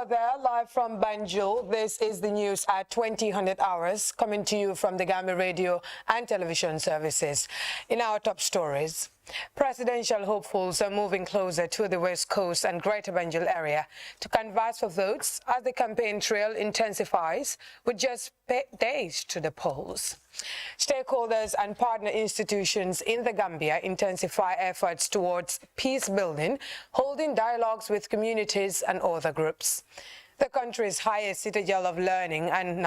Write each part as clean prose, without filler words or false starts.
Hello there, live from Banjul. This is the news at 2000 hours, coming to you from the Gambia Radio and Television Services. In our top stories, presidential hopefuls are moving closer to the West Coast and Greater Banjul area to canvass for votes as the campaign trail intensifies with just days to the polls. Stakeholders and partner institutions in the Gambia intensify efforts towards peace building, holding dialogues with communities and other groups. The country's highest citadel of learning and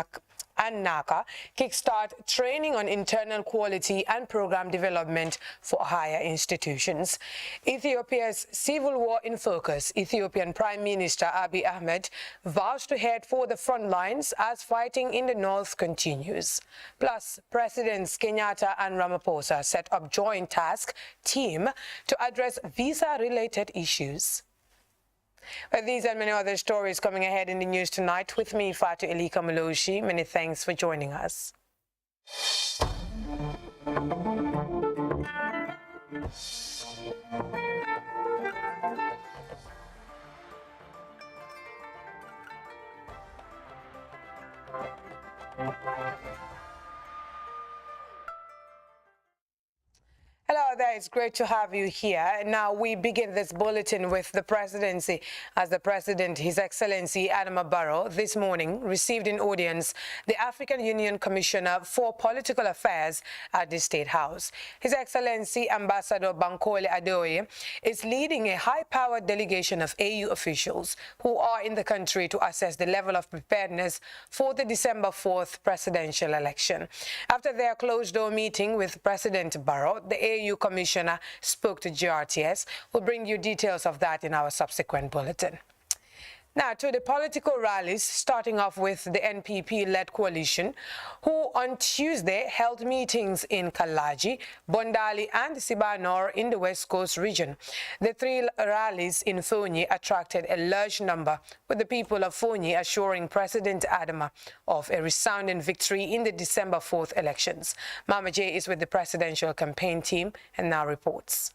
NACA kickstart training on internal quality and program development for higher institutions. Ethiopia's civil war in focus. Ethiopian Prime Minister Abiy Ahmed vows to head for the front lines as fighting in the north continues. Plus, Presidents Kenyatta and Ramaphosa set up joint task team to address visa-related issues. With these and many other stories coming ahead in the news tonight, with me, Fatu Elika Maloshi. Many thanks for joining us. Hello there, it's great to have you here. Now we begin this bulletin with the presidency as the President, His Excellency Adama Barrow, this morning received in audience the African Union Commissioner for Political Affairs at the State House. His Excellency Ambassador Bankole Adeoye is leading a high-powered delegation of AU officials who are in the country to assess the level of preparedness for the December 4th presidential election. After their closed-door meeting with President Barrow, the AU Commissioner spoke to GRTS. We'll bring you details of that in our subsequent bulletin. Now to the political rallies, starting off with the NPP-led coalition, who on Tuesday held meetings in Kalaji, Bondali and Sibanor in the West Coast region. The three rallies in Fonyi attracted a large number, with the people of Fonyi assuring President Adama of a resounding victory in the December 4th elections. Mama J is with the presidential campaign team and now reports.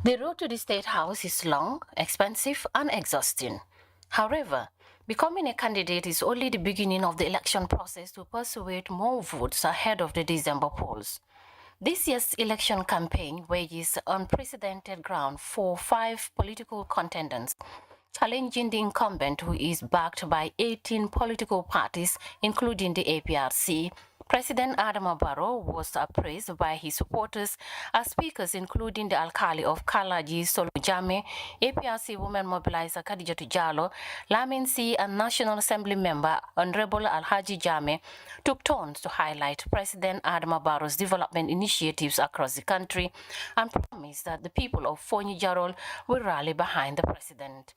The road to the State House is long, expensive, and exhausting. However, becoming a candidate is only the beginning of the election process to persuade more votes ahead of the December polls. This year's election campaign wages unprecedented ground for 5 political contenders, challenging the incumbent, who is backed by 18 political parties, including the APRC. President Adama Barrow was appraised by his supporters as speakers, including the Alkali of Kalaji, Solo Jame, APRC woman mobilizer Khadijatu Jallow, Lamin C, and National Assembly member Honorable Alhaji Jame took turns to highlight President Adama Barrow's development initiatives across the country and promised that the people of Fonyi Jarol will rally behind the president.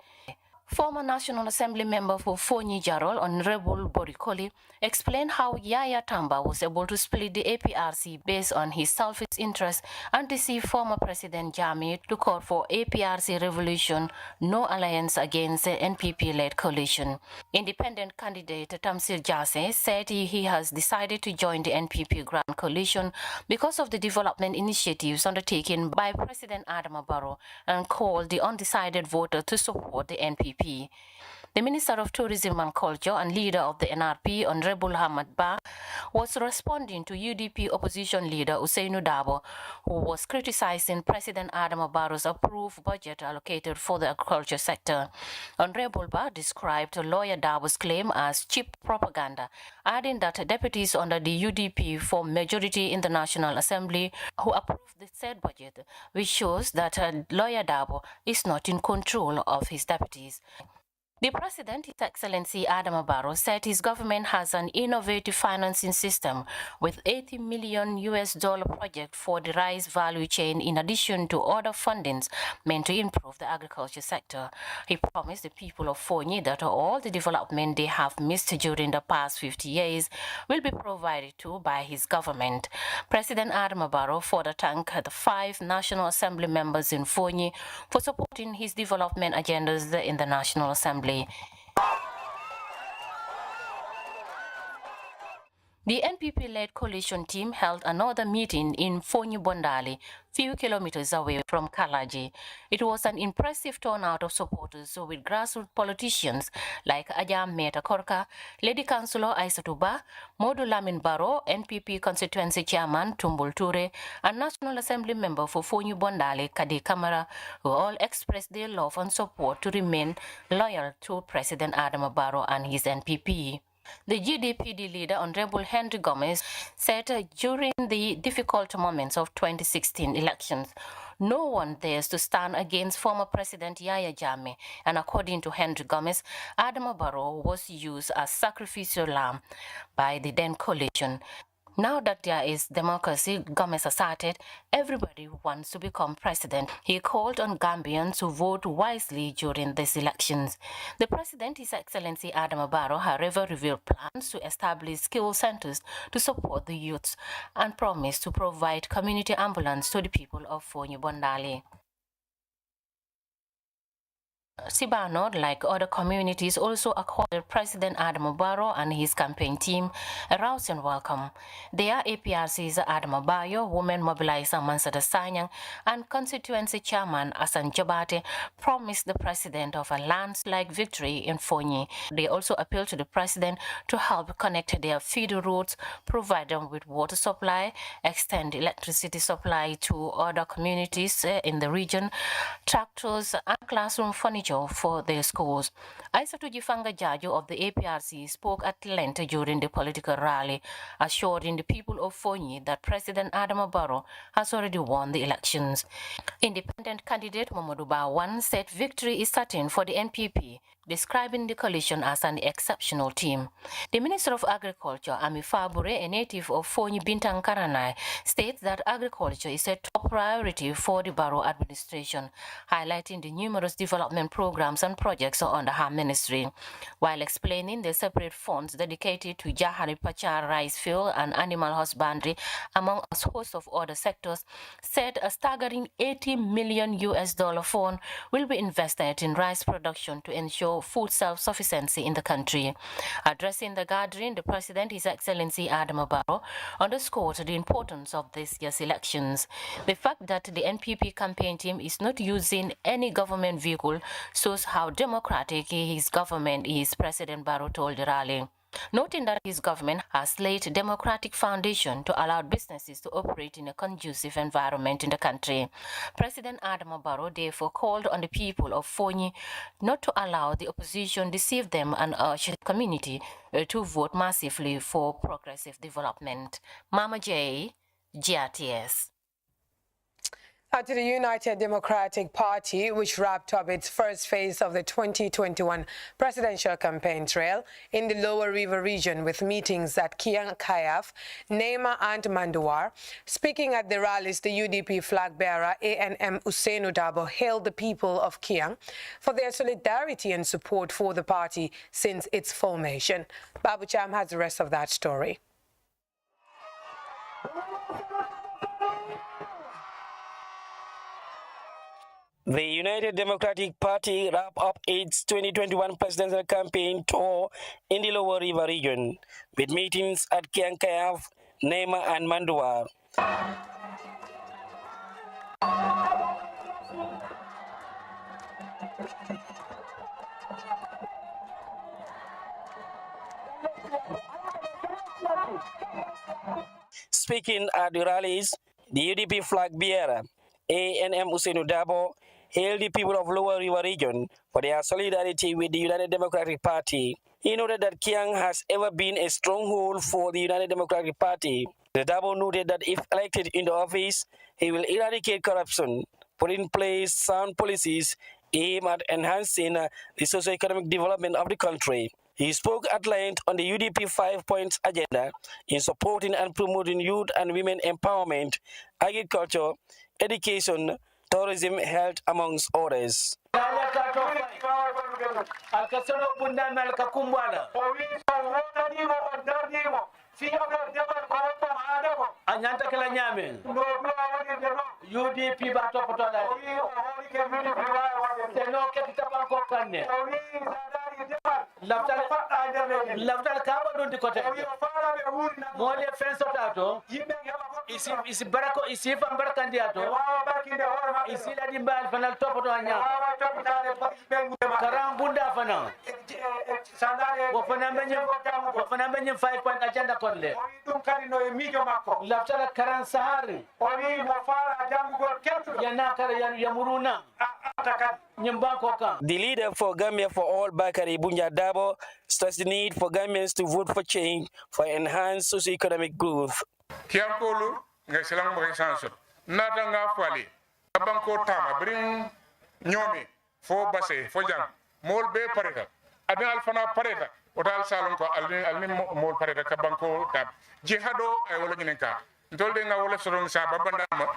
Former National Assembly member for Fonyi Jarol, Honorable Borikoli, explained how Yaya Tamba was able to split the APRC based on his selfish interest and deceive former President Jammeh to call for APRC revolution, no alliance against the NPP-led coalition. Independent candidate Tamsir Jase said he has decided to join the NPP Grand Coalition because of the development initiatives undertaken by President Adama Barrow and called the undecided voter to support the NPP. The Minister of Tourism and Culture and leader of the NRP, Honorable Hamad Ba, was responding to UDP opposition leader Ousseynou Dabo, who was criticizing President Adama Barrow's approved budget allocated for the agriculture sector. Honorable Ba described lawyer Dabo's claim as cheap propaganda, adding that deputies under the UDP form majority in the National Assembly who approved the said budget, which shows that lawyer Dabo is not in control of his deputies. The President, His Excellency Adama Barrow, said his government has an innovative financing system with $80 million project for the rice value chain in addition to other fundings meant to improve the agriculture sector. He promised the people of Fonyi that all the development they have missed during the past 50 years will be provided to by his government. President Adama Barrow further thanked the 5 National Assembly members in Fonyi for supporting his development agendas in the National Assembly. The NPP-led coalition team held another meeting in Fonyi Bondali, few kilometers away from Kalaji. It was an impressive turnout of supporters with grassroots politicians like Ajam Meta Korka, Lady Councillor Aisatuba, Modu Lamin Baro, NPP constituency chairman Tumbul Ture, and National Assembly member for Fonyi Bondali, Kadi Kamara, who all expressed their love and support to remain loyal to President Adama Barrow and his NPP. The GDPD leader, Honorable Henry Gomez, said during the difficult moments of 2016 elections, no one dares to stand against former President Yahya Jammeh, and according to Henry Gomez, Adama Barrow was used as sacrificial lamb by the then coalition. Now that there is democracy, Gomez asserted, everybody wants to become president. He called on Gambians to vote wisely during these elections. The president, His Excellency Adama Barrow, however, revealed plans to establish skill centers to support the youths and promised to provide community ambulance to the people of Fonyi Bondali. Sibano, like other communities, also accorded President Adama Barrow and his campaign team a rousing welcome. They are APRC's Adama Bayo, Women Mobilizer Mansada Sanyang, and constituency chairman Asan Jabate promised the president of a landslide victory in Fonyi. They also appealed to the president to help connect their feeder routes, provide them with water supply, extend electricity supply to other communities in the region, tractors, and classroom furniture for their schools. Aissatou Jifanga Jajo of the APRC spoke at length during the political rally, assuring the people of Fonyi that President Adama Barrow has already won the elections. Independent candidate Mamadou Bawan said victory is certain for the NPP, describing the coalition as an exceptional team. The Minister of Agriculture, Ami Fabure, a native of Fonyi Bintang Karanai, states that agriculture is a top priority for the Barrow administration, highlighting the numerous development programs and projects under her ministry, while explaining the separate funds dedicated to Jahari Pachar rice field and animal husbandry, among a host of other sectors, said a staggering $80 million fund will be invested in rice production to ensure food self-sufficiency in the country. Addressing the gathering, the President, His Excellency Adama Barrow, underscored the importance of this year's elections. The fact that the NPP campaign team is not using any government vehicle shows how democratic his government is, President Barrow told the rally. Noting that his government has laid a democratic foundation to allow businesses to operate in a conducive environment in the country. President Adama Barrow therefore called on the people of Fonyi not to allow the opposition deceive them and urged the community to vote massively for progressive development. Mama J, GRTS. To the United Democratic Party, which wrapped up its first phase of the 2021 presidential campaign trail in the Lower River region with meetings at Kiang Kayaf, Nema and Manduar. Speaking at the rallies, the UDP flag bearer ANM Usainu Dabo hailed the people of Kiang for their solidarity and support for the party since its formation. Babu Cham has the rest of that story. The United Democratic Party wrapped up its 2021 presidential campaign tour in the Lower River region with meetings at Kiang Kayaf, Nema and Manduar. Speaking at the rallies, the UDP flag bearer, ANM Usainu Dabo, hailed the people of Lower River region for their solidarity with the United Democratic Party. He noted that Kiang has ever been a stronghold for the United Democratic Party. The Dabo noted that if elected into office, he will eradicate corruption, put in place sound policies aimed at enhancing the socio-economic development of the country. He spoke at length on the UDP 5 points agenda in supporting and promoting youth and women empowerment, agriculture, education, tourism, health, amongst others. Anyanta kala nyame UDP ba to potola teno ke titabanko kanne laftal kaba ɗon di côté mole fen sotato isi barako isi fam barakandi ato isi ladi mbal fanal topoto anya karam bunda fana wo fana menye 5 point agenda konle laftal karan sahari yana kara yamuruna The leader for Gambia for All, Bakari Bunja Dabo, stressed the need for Gambians to vote for change for enhanced socio-economic growth. Kiampolu, Ngeselang Mokisanso, Natanga Fali, Abanko Tama, bring Nyomi, for Basse, for Jam, Mol Bay Pareta, Adin Alfana Pareta, Otal Salonko, Alnim Mol Pareta, Kabanko Tab, Jihado, Ewolinka, Tolding Awole Sorong Sababandama,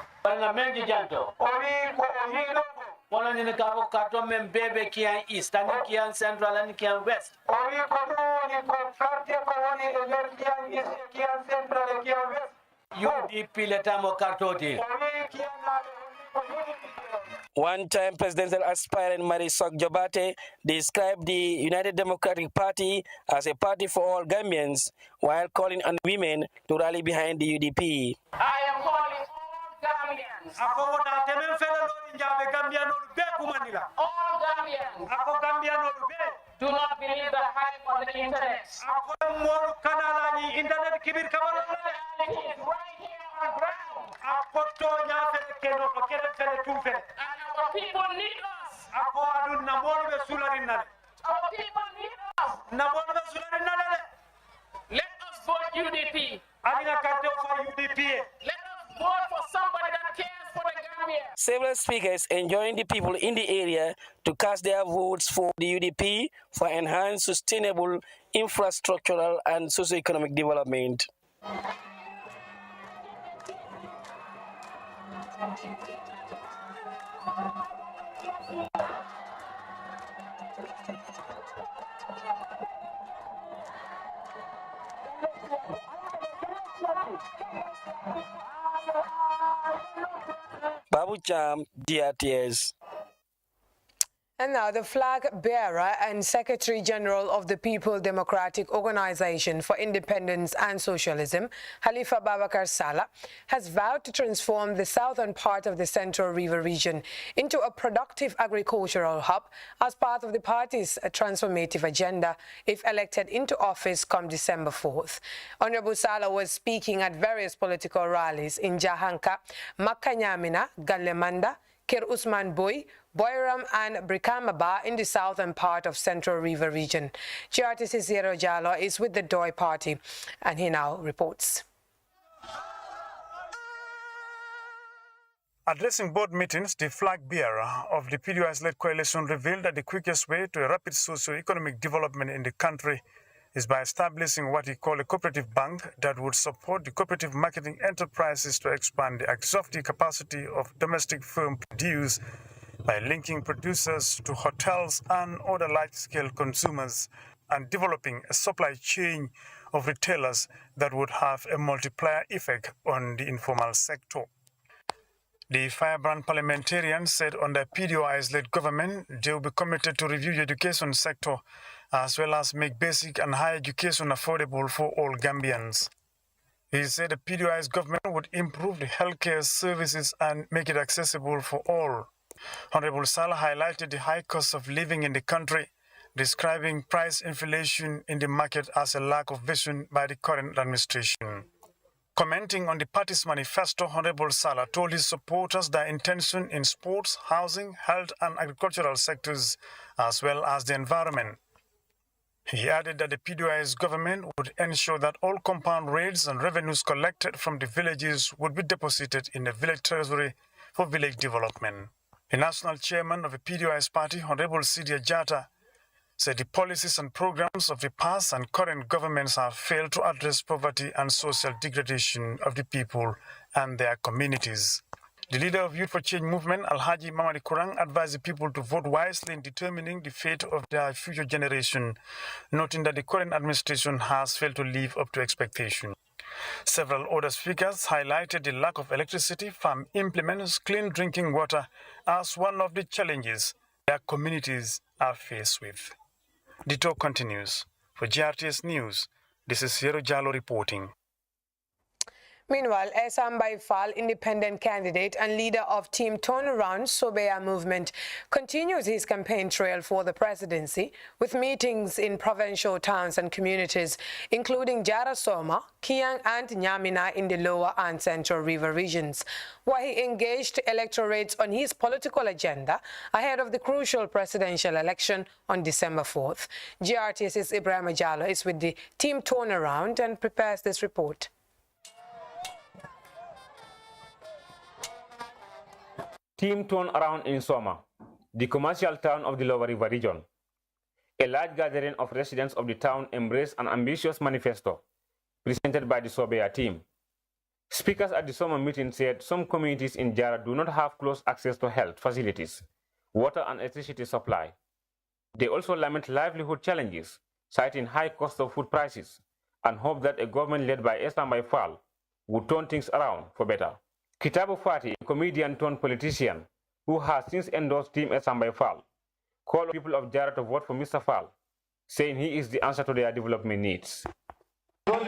Mengi Janto, Wala ni nikawo kato membebe kian east, ani kian central, ani kian west. UDP letamo kartoti. One-time presidential aspirant Marisol Jobate described the United Democratic Party as a party for all Gambians, while calling on women to rally behind the UDP. I am calling all Gambians. All Gambians. Do not believe the hype on the internet. The reality is right here on ground. And our people need us. Our people need us. Let us vote UDP. Let us vote for somebody that cares for the Gambia. Several speakers enjoined the people in the area to cast their votes for the UDP for enhanced sustainable infrastructural and socio-economic development. Babu Cham, DRTS. And now the flag bearer and Secretary General of the People Democratic Organization for Independence and Socialism, Halifa Babakar Saleh, has vowed to transform the southern part of the Central River region into a productive agricultural hub as part of the party's transformative agenda if elected into office come December 4th. Honorable Saleh was speaking at various political rallies in Jahanka, Makanyamina, Galemanda, Kir Usman Boy, Boiram and Brikamaba in the southern part of Central River region. GRTC Zero Jalo is with the Doi party and he now reports. Addressing board meetings, the flag bearer of the PDOIS-led coalition revealed that the quickest way to a rapid socio-economic development in the country is by establishing what he called a cooperative bank that would support the cooperative marketing enterprises to expand the exhaustive capacity of domestic firm produce by linking producers to hotels and other large-scale consumers and developing a supply chain of retailers that would have a multiplier effect on the informal sector. The firebrand parliamentarian said under PDOIS-led government, they will be committed to review the education sector as well as make basic and higher education affordable for all Gambians. He said the PDOIS government would improve the healthcare services and make it accessible for all. Honorable Saleh highlighted the high cost of living in the country, describing price inflation in the market as a lack of vision by the current administration. Commenting on the party's manifesto, Honorable Saleh told his supporters their intention in sports, housing, health and agricultural sectors, as well as the environment. He added that the PDOIS government would ensure that all compound rates and revenues collected from the villages would be deposited in the village treasury for village development. The national chairman of the PDOIS party, Honorable Sidia Jata, said the policies and programs of the past and current governments have failed to address poverty and social degradation of the people and their communities. The leader of Youth for Change movement, Alhaji Mamadi Kurang, advised the people to vote wisely in determining the fate of their future generation, noting that the current administration has failed to live up to expectation. Several other speakers highlighted the lack of electricity, farm implements, clean drinking water as one of the challenges their communities are faced with. The talk continues. For GRTS News, this is Yero Jalo reporting. Meanwhile, Esambai Fall, independent candidate and leader of Team Turnaround Sobeya Movement, continues his campaign trail for the presidency with meetings in provincial towns and communities, including Jarasoma, Kiang and Nyamina in the lower and central river regions, where he engaged electorates on his political agenda ahead of the crucial presidential election on December 4th. GRTS's Ibrahim Ajalo is with the Team Turnaround and prepares this report. Team Turn Around in Soma, the commercial town of the Lower River region. A large gathering of residents of the town embraced an ambitious manifesto presented by the Sobeya team. Speakers at the Soma meeting said some communities in Jara do not have close access to health facilities, water and electricity supply. They also lament livelihood challenges, citing high cost of food prices, and hope that a government led by Esambai Fall would turn things around for better. Kitabu Fati, a comedian turned politician who has since endorsed Team Esambai Fall, called people of Jara to vote for Mr. Fall, saying he is the answer to their development needs. On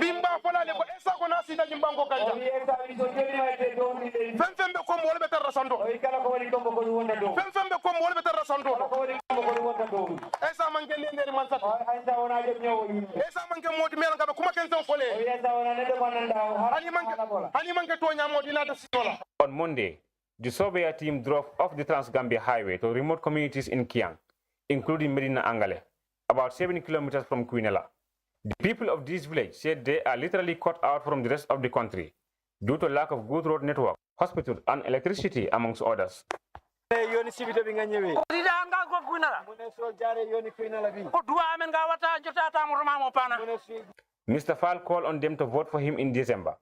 Monday, the Sobeya team drove off the Trans-Gambia Highway to remote communities in Kiang, including Medina Angale, about 7 kilometers from Quinella. The people of this village said they are literally cut out from the rest of the country due to lack of good road network, hospital, and electricity, amongst others. Mr. Fall called on them to vote for him in December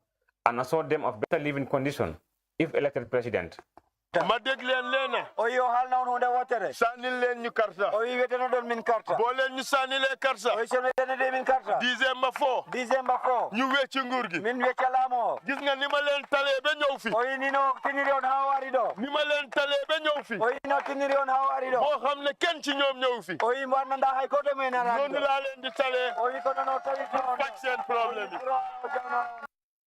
and assured them of better living conditions if elected president. Oyo hal na unu da watere. Sanil len ñu karta. Oyo wete no don min karta. Bo len ñu sanile karta. Oyo sene de min karta. December 4. December 4. Ñu wéccu nguur gi. Min wéccalamo. Gis nga nima len talé ba ñew fi. Oyo ni no tiniri on hawari do. Nima len talé ba ñew fi. Oyo no tiniri on hawari do. Bo xamne kenn ci ñoom ñew fi. Oyo man nda hay ko do men na. Non la len di talé. Oyo ko no tali to. Fak sen problème.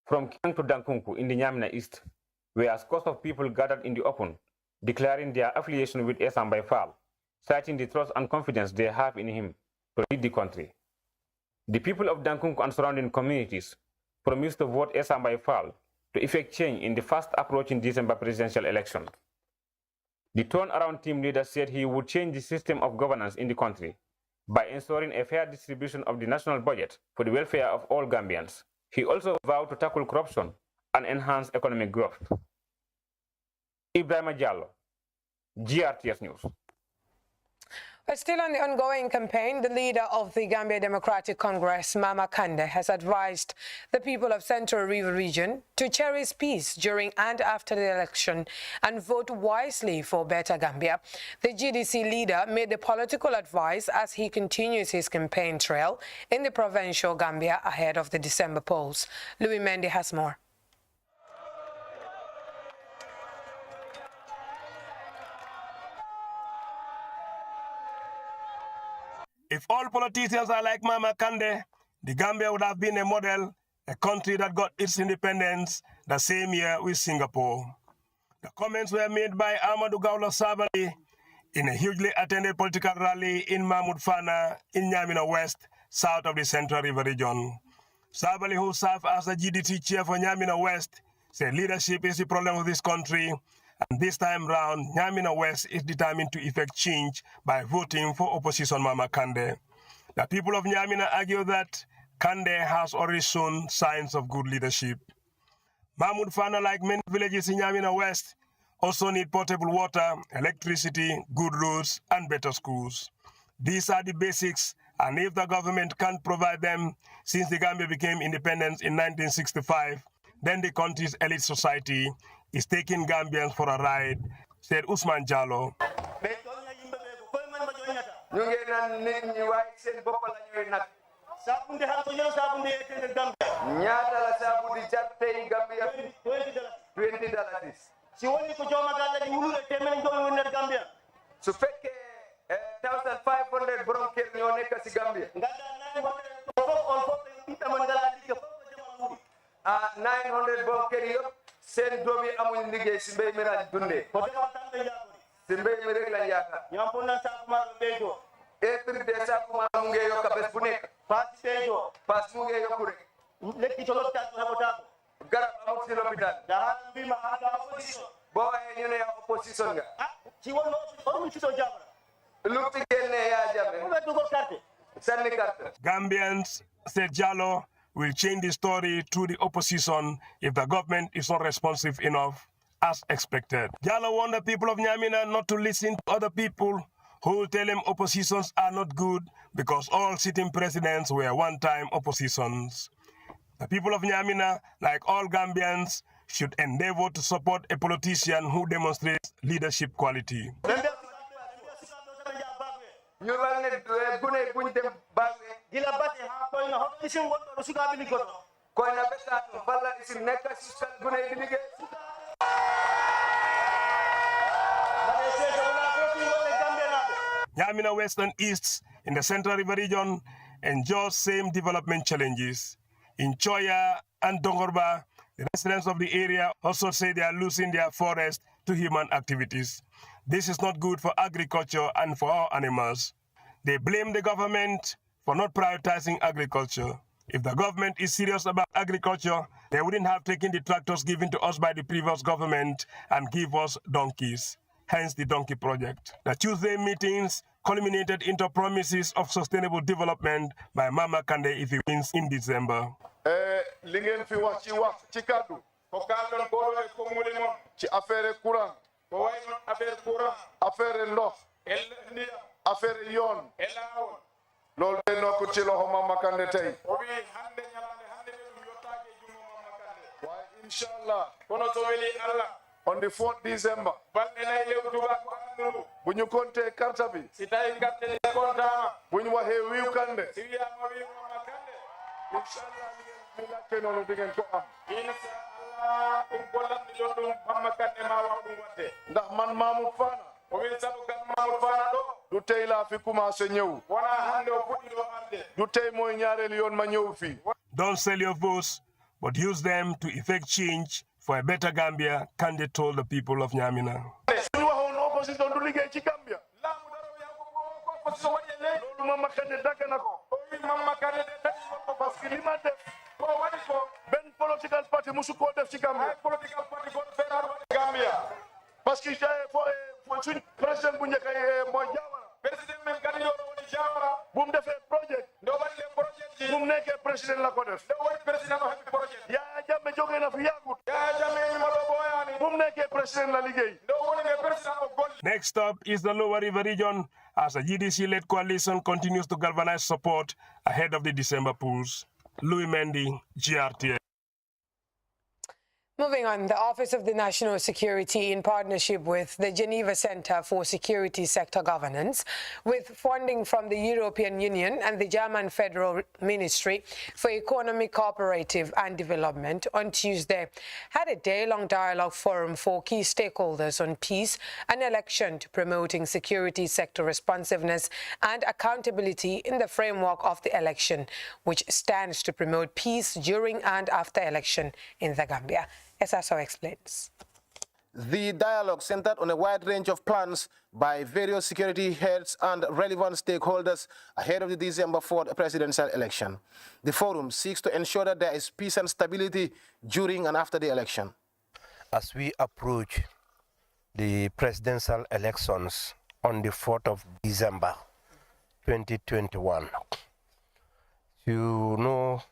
From Kiang to Dankunku in the Nyamina East, where scores of people gathered in the open, declaring their affiliation with Esambai Fall, citing the trust and confidence they have in him to lead the country. The people of Dankunku and surrounding communities promised to vote Esambai Fall to effect change in the fast approaching December presidential election. The turnaround team leader said he would change the system of governance in the country by ensuring a fair distribution of the national budget for the welfare of all Gambians. He also vowed to tackle corruption and enhance economic growth. Ibrahim Jallo, GRTS News. Still on the ongoing campaign, the leader of the Gambia Democratic Congress, Mama Kandeh, has advised the people of Central River Region to cherish peace during and after the election and vote wisely for better Gambia. The GDC leader made the political advice as he continues his campaign trail in the provincial Gambia ahead of the December polls. Louis Mendy has more. If all politicians are like Mama Kandeh, the Gambia would have been a model, a country that got its independence the same year with Singapore. The comments were made by Amadou Gawlo Sabally in a hugely attended political rally in Mahmoud Fana in Nyamina West, south of the Central River region. Sabally, who served as the GDT chair for Nyamina West, said leadership is the problem of this country, and this time round, Nyamina West is determined to effect change by voting for opposition Mama Kandeh. The people of Nyamina argue that Kandeh has already shown signs of good leadership. Mahmoud Fana, like many villages in Nyamina West, also need potable water, electricity, good roads, and better schools. These are the basics, and if the government can't provide them since the Gambia became independent in 1965, then the country's elite society is taking Gambians for a ride, said Usman Jallo. $1,500 borom kër ñoo nekk si Gambia. 900 boo kër yëpp seen doom yi amuñ liggéey si mbéy mi lañ dundee. si mbéy mi rek lañ yaakaar. prix de saakuma mu ngi yokk bés bu nekk. paas mu ngi yokku rek. garab amul si lopitaan. boo waxee ñu ne yaa opposition nga. lu fi génnee yaa Jammeh. sànni carte. Gambians said Jallow will change the story to the opposition if the government is not responsive enough as expected. Jallow warned the people of Nyamina not to listen to other people who will tell them oppositions are not good because all sitting presidents were one-time oppositions. The people of Nyamina, like all Gambians, should endeavor to support a politician who demonstrates leadership quality. Nyamina West and East in the Central River region enjoys same development challenges. In Choya and Dongorba, the residents of the area also say they are losing their forest to human activities. This is not good for agriculture and for our animals. They blame the government for not prioritizing agriculture. If the government is serious about agriculture, they wouldn't have taken the tractors given to us by the previous government and give us donkeys. Hence the Donkey Project. The Tuesday meetings culminated into promises of sustainable development by Mama Kandeh if he wins in December. affaire yoon loolu day nokku ci loxo Mama Kandeh tey waaye inshallah kono to weli Allah on the 4th December bu ñu compter carte bi si tay carte le compta bu ñu waxee wiiw Kandeh si wiya ma wiiw Mama Kandeh inshallah li la ke noonu di ngeen ko am inshallah um bolam di dum Mama Kandeh ma wax dum wate ndax man Mamou Fana o wi sabu kan Mamou Fana do du tey laa fi commencé ñëw wana hande o fuddi do arde du tey mooy ñaareel yoon ma ñëw fii. Don't sell your votes, but use them to effect change for a better Gambia, Kandeh told the people of Nyamina. suñu waxoon opposition du liggéey ci Gambia laamu dara yaa ko opposition waɗe ley loolu Mama Kandeh dagg na ko o wi Mama Kandeh de tati ko parce que li ma def ko waɗi ko benn political party musu koo def ci Gambia political party ko feerar waɗi Gambia parce que suñ président bu njëkk mooy Jawara président men kan yoro woni Jawara bu mu defee projet ndo waɗi projet ji bu mu nekkee président la ko def ndo waɗi président o heɓi projet Yaya Jammeh jógee na fi yaagut Yaya Jammeh mi ma ɗo ɓooyaani bu mu nekkee président la liggéey ndo woni ne président o golli. Next up is the Lower River region as a GDC-led coalition continues to galvanize support ahead of the December polls. Louis Mendy, GRTN. Moving on, the Office of the National Security, in partnership with the Geneva Center for Security Sector Governance, with funding from the European Union and the German Federal Ministry for Economic Cooperative and Development, on Tuesday, had a day-long dialogue forum for key stakeholders on peace and election to promoting security sector responsiveness and accountability in the framework of the election, which stands to promote peace during and after election in the Gambia. SSO explains. The dialogue centered on a wide range of plans by various security heads and relevant stakeholders ahead of the December 4th presidential election. The forum seeks to ensure that there is peace and stability during and after the election. As we approach the presidential elections on the 4th of December 2021, you know,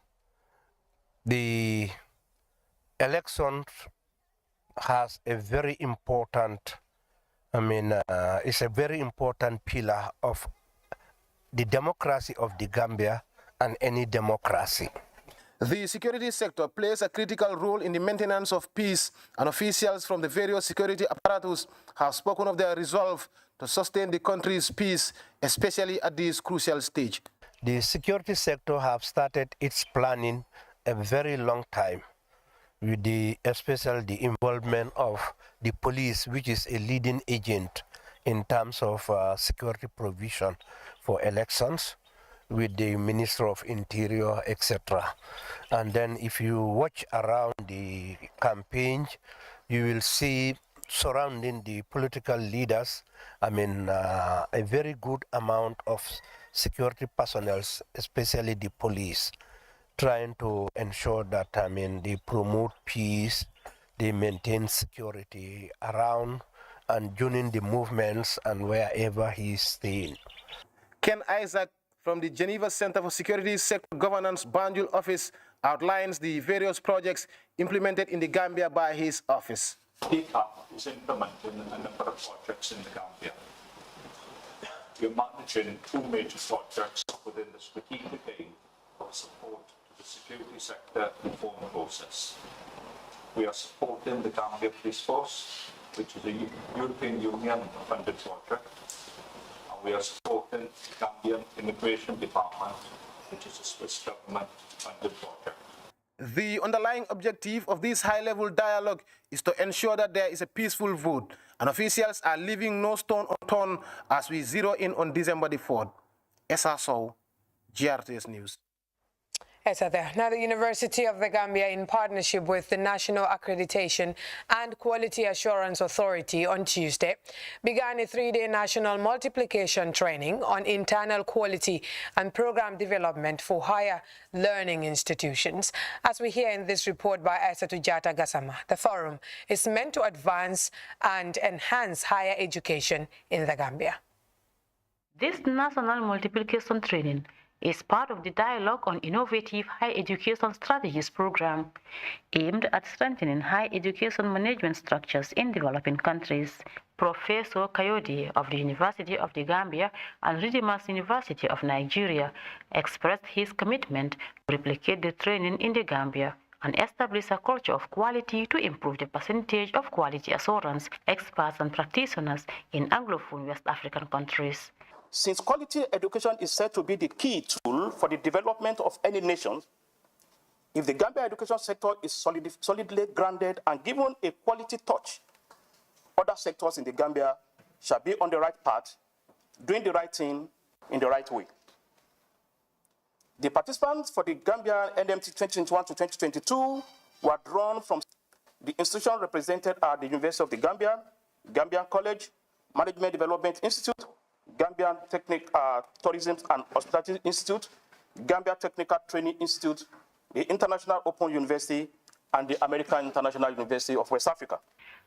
the election has a very important, it's a very important pillar of the democracy of the Gambia and any democracy. The security sector plays a critical role in the maintenance of peace, and officials from the various security apparatus have spoken of their resolve to sustain the country's peace, especially at this crucial stage. The security sector have started its planning a very long time, with especially the involvement of the police, which is a leading agent in terms of security provision for elections with the Minister of Interior, etc. And then if you watch around the campaign, you will see surrounding the political leaders, I mean, a very good amount of security personnel, especially the police, trying to ensure that, I mean, they promote peace, they maintain security around and during the movements and wherever he is staying. Ken Isaac from the Geneva Center for Security Sector Governance Banjul office outlines the various projects implemented in the Gambia by his office. DCAP is implementing a number of projects in the Gambia. We are managing two major projects within the strategic aim of support to the security sector reform process. We are supporting the Gambia Police Force, which is a European Union funded project, and we are supporting the Gambian Immigration Department, which is a Swiss government funded project. The underlying objective of this high-level dialogue is to ensure that there is a peaceful vote, and officials are leaving no stone unturned as we zero in on December the 4th. SRSO, GRTS News. Now, the University of the Gambia, in partnership with the National Accreditation and Quality Assurance Authority on Tuesday, began a 3-day national multiplication training on internal quality and program development for higher learning institutions. As we hear in this report by Aissatou Jata Gassama, the forum is meant to advance and enhance higher education in the Gambia. This national multiplication training is part of the Dialogue on Innovative Higher Education Strategies program aimed at strengthening higher education management structures in developing countries. Professor Kayode of the University of the Gambia and Redeemers University of Nigeria expressed his commitment to replicate the training in the Gambia and establish a culture of quality to improve the percentage of quality assurance experts and practitioners in Anglophone West African countries. Since quality education is said to be the key tool for the development of any nation, if the Gambia education sector is solidly grounded and given a quality touch, other sectors in the Gambia shall be on the right path, doing the right thing in the right way. The participants for the Gambia NMT 2021 to 2022 were drawn from the institutions represented at the University of the Gambia, Gambian College, Management Development Institute, Gambian Tourism and Hospitality Institute, Gambia Technical Training Institute, the International Open University, and the American International University of West Africa.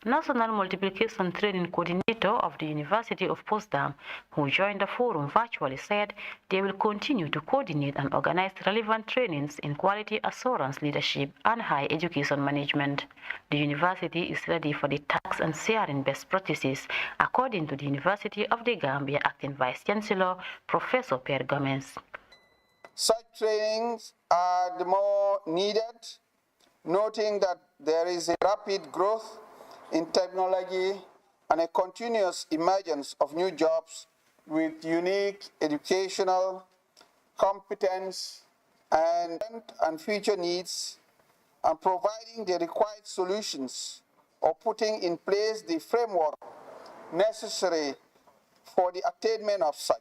National Multiplication Training Coordinator of the University of Potsdam, who joined the forum virtually, said they will continue to coordinate and organize relevant trainings in quality assurance leadership and higher education management. The university is ready for the tax and sharing best practices, according to the University of the Gambia Acting Vice Chancellor, Professor Pierre Gomez. Such trainings are the more needed, noting that there is a rapid growth in technology and a continuous emergence of new jobs with unique educational competence and future needs, and providing the required solutions or putting in place the framework necessary for the attainment of such.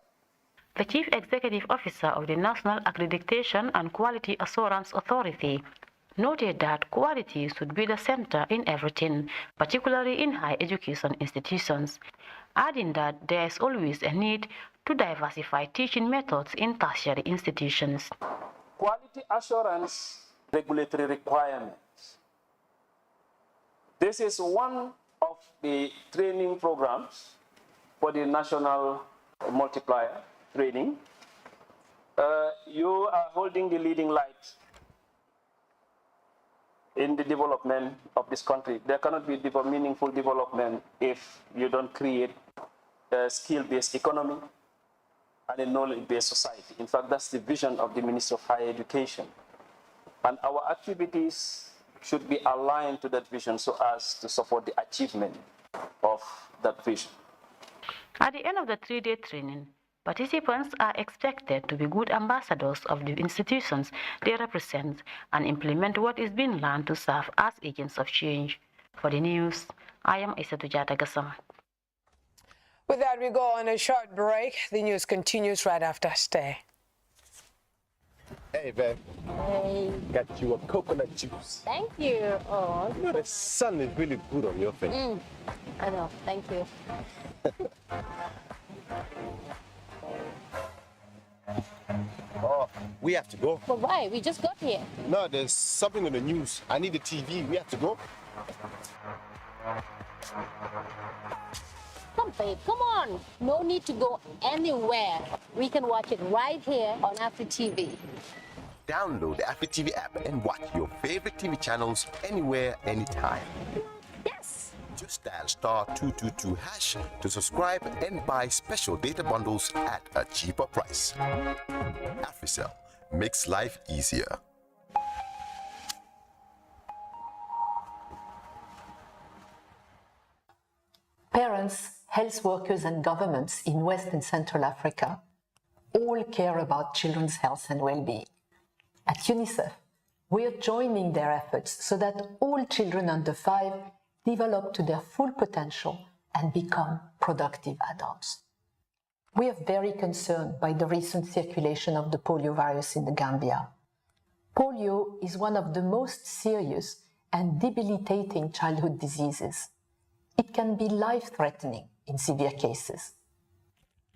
The Chief Executive Officer of the National Accreditation and Quality Assurance Authority noted that quality should be the center in everything, particularly in higher education institutions, adding that there is always a need to diversify teaching methods in tertiary institutions. Quality assurance regulatory requirements. This is one of the training programs for the National Multiplier Training. You are holding the leading light in the development of this country. There cannot be meaningful development if you don't create a skill-based economy and a knowledge-based society. In fact, that's the vision of the Minister of Higher Education. And our activities should be aligned to that vision so as to support the achievement of that vision. At the end of the 3-day training, participants are expected to be good ambassadors of the institutions they represent and implement what is being learned to serve as agents of change. For the news, I am Aissatou Jata Gassama. With that, we go on a short break. The news continues right after. Stay. Hey, babe. Hey. Got you a coconut juice. Thank you. Oh. You know, the sun is really good on your face. I know. Thank you. Oh, we have to go. But why? We just got here. No, there's something on the news. I need the TV. We have to go. Come, babe. Come on. No need to go anywhere. We can watch it right here on Afri TV. Download the Afri TV app and watch your favorite TV channels anywhere, anytime. Yes. Just dial *222# to subscribe and buy special data bundles at a cheaper price. AfriCell makes life easier. Parents, health workers and governments in West and Central Africa all care about children's health and well-being. At UNICEF, we are joining their efforts so that all children under 5 develop to their full potential and become productive adults. We are very concerned by the recent circulation of the polio virus in the Gambia. Polio is one of the most serious and debilitating childhood diseases. It can be life-threatening in severe cases.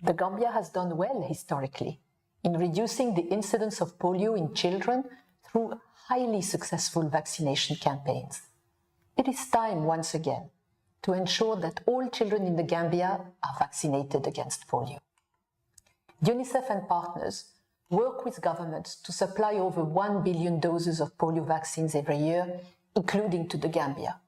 The Gambia has done well historically in reducing the incidence of polio in children through highly successful vaccination campaigns. It is time once again to ensure that all children in the Gambia are vaccinated against polio. UNICEF and partners work with governments to supply over 1 billion doses of polio vaccines every year, including to the Gambia.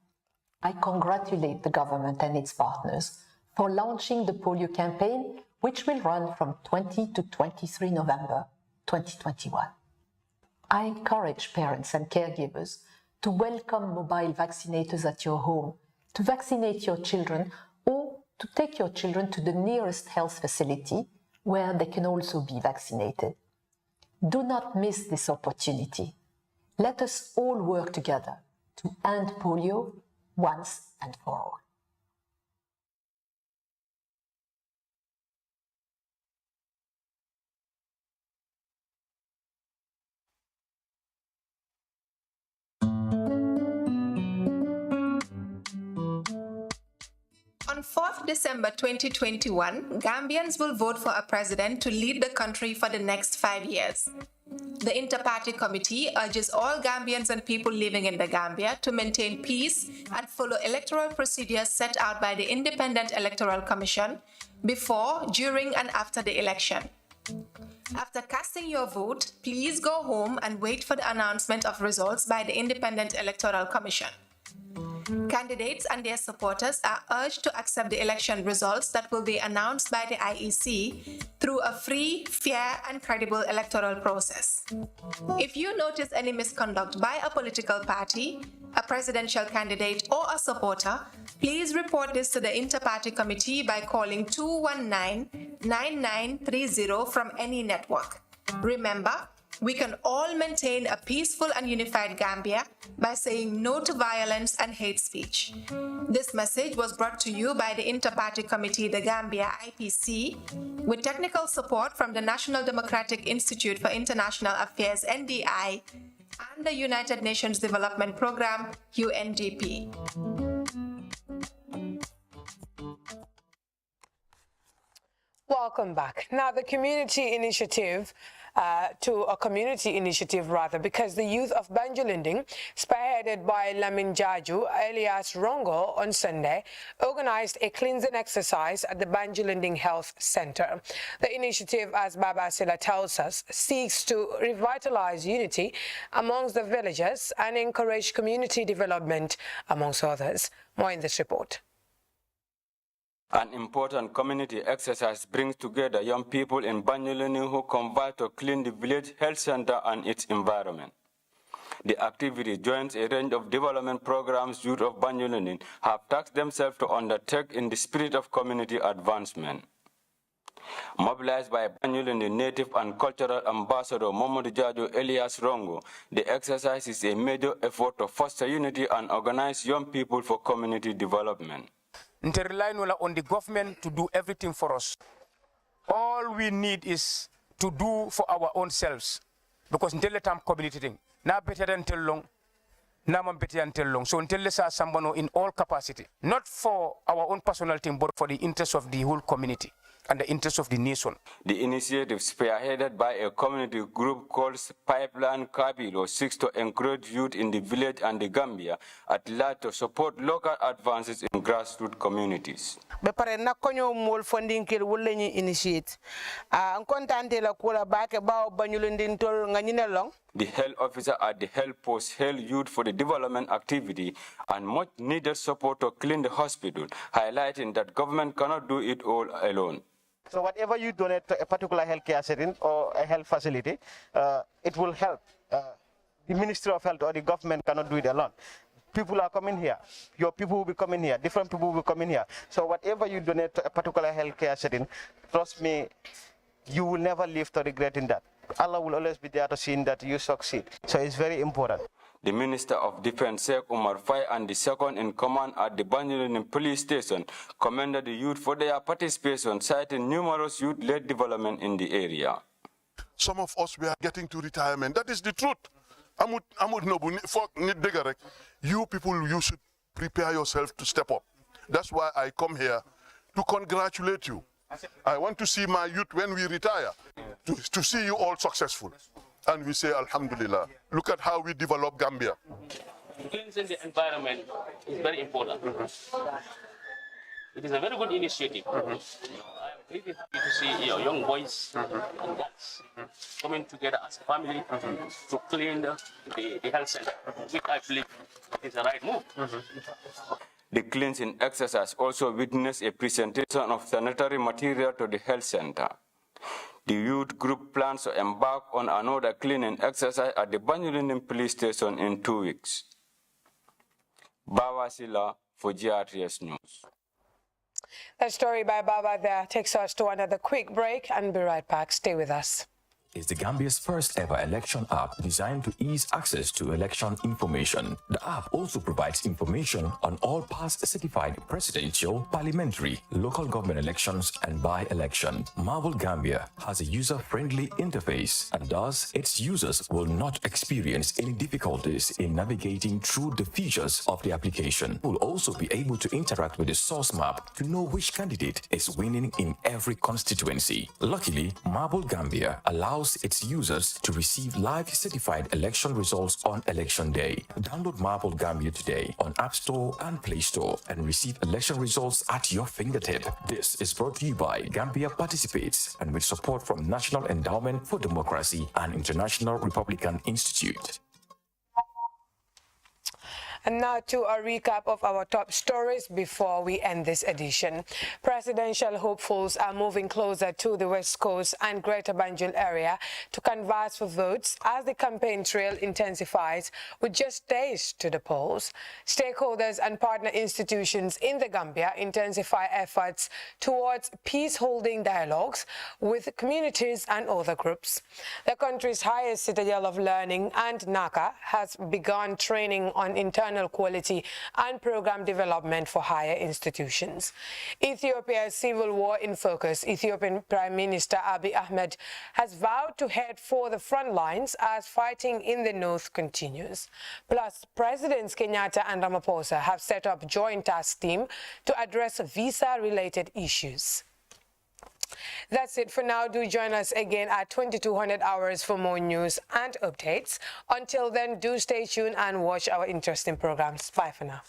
I congratulate the government and its partners for launching the polio campaign, which will run from 20 to 23 November 2021. I encourage parents and caregivers to welcome mobile vaccinators at your home, to vaccinate your children, or to take your children to the nearest health facility where they can also be vaccinated. Do not miss this opportunity. Let us all work together to end polio once and for all. On 4th December 2021, Gambians will vote for a president to lead the country for the next 5 years. The Inter-Party Committee urges all Gambians and people living in the Gambia to maintain peace and follow electoral procedures set out by the Independent Electoral Commission before, during, and after the election. After casting your vote, please go home and wait for the announcement of results by the Independent Electoral Commission. Candidates and their supporters are urged to accept the election results that will be announced by the IEC through a free, fair, and credible electoral process. If you notice any misconduct by a political party, a presidential candidate, or a supporter, please report this to the Inter-Party Committee by calling 219-9930 from any network. Remember, we can all maintain a peaceful and unified Gambia by saying no to violence and hate speech. This message was brought to you by the Inter-Party Committee, the Gambia IPC, with technical support from the National Democratic Institute for International Affairs, NDI, and the United Nations Development Programme, UNDP. Welcome back. Now, the community initiative because the youth of Banjulinding, spearheaded by Lamin Jaju, alias Rongo, on Sunday, organized a cleansing exercise at the Banjulinding Health Center. The initiative, as Baba Sila tells us, seeks to revitalize unity amongst the villagers and encourage community development, amongst others. More in this report. An important community exercise brings together young people in Banjulinding who convert to clean the village health center and its environment. The activity joins a range of development programs youth of Banjulinding have tasked themselves to undertake in the spirit of community advancement. Mobilized by Banjulinding native and cultural ambassador Mamadou Jajo Elias Rongo, the exercise is a major effort to foster unity and organize young people for community development. Nte rely on the government to do everything for us. All we need is to do for our own selves. Because until time community thing, na better than tell long, na man better than tell long. So until let's have someone in all capacity, not for our own personal thing, but for the interest of the whole community and the interest of the nation. The initiative, spearheaded by a community group called Pipeline Kabilo, seeks to encourage youth in the village and the Gambia at large to support local advances in grassroots communities. Bepare na konyo mol funding kil wulle ni initiate. Ang kontante la kula baake bawo banyulindin tol nga nyine long. The health officer at the health post hailed youth for the development activity and much needed support to clean the hospital, highlighting that government cannot do it all alone. So whatever you donate to a particular healthcare setting or a health facility, it will help. The Ministry of Health or the government cannot do it alone. People are coming here. Your people will be coming here. Different people will be coming here. So whatever you donate to a particular healthcare setting, trust me, you will never live to regret in that. Allah will always be there to see that you succeed. So it's very important. The Minister of Defense, Sheikh Umar Fai, and the second in command at the Banjulin police station commended the youth for their participation, citing numerous youth-led development in the area. Some of us, we are getting to retirement. That is the truth. You people, you should prepare yourself to step up. That's why I come here to congratulate you. I want to see my youth when we retire, to see you all successful. And we say, Alhamdulillah, look at how we develop Gambia. Cleansing the environment is very important. It is a very good initiative. I am really happy to see young boys and girls coming together as a family to clean the health center, which I believe is the right move. The cleansing exercise also witnessed a presentation of sanitary material to the health center. The youth group plans to embark on another cleaning exercise at the Banjulin police station in 2 weeks. Baba Sila for GRTS News. That story by Baba there takes us to another quick break and be right back. Stay with us. Is the Gambia's first ever election app designed to ease access to election information. The app also provides information on all past certified presidential, parliamentary, local government elections and by-election. Marvel Gambia has a user-friendly interface and thus its users will not experience any difficulties in navigating through the features of the application. Will also be able to interact with the source map to know which candidate is winning in every constituency. Luckily, Marvel Gambia allows its users to receive live certified election results on election day. Download Marble Gambia today on App Store and Play Store and receive election results at your fingertip. This is brought to you by Gambia Participates and with support from National Endowment for Democracy and International Republican Institute. And now to a recap of our top stories before we end this edition. Presidential hopefuls are moving closer to the West Coast and Greater Banjul area to canvass for votes as the campaign trail intensifies with just days to the polls. Stakeholders and partner institutions in the Gambia intensify efforts towards peace-holding dialogues with communities and other groups. The country's highest citadel of learning and NACA has begun training on internal quality and program development for higher institutions. Ethiopia's civil war in focus. Ethiopian Prime Minister Abiy Ahmed has vowed to head for the front lines as fighting in the north continues. Plus, Presidents Kenyatta and Ramaphosa have set up joint task team to address visa-related issues. That's it for now. Do join us again at 2200 hours for more news and updates. Until then, do stay tuned and watch our interesting programs. Bye for now.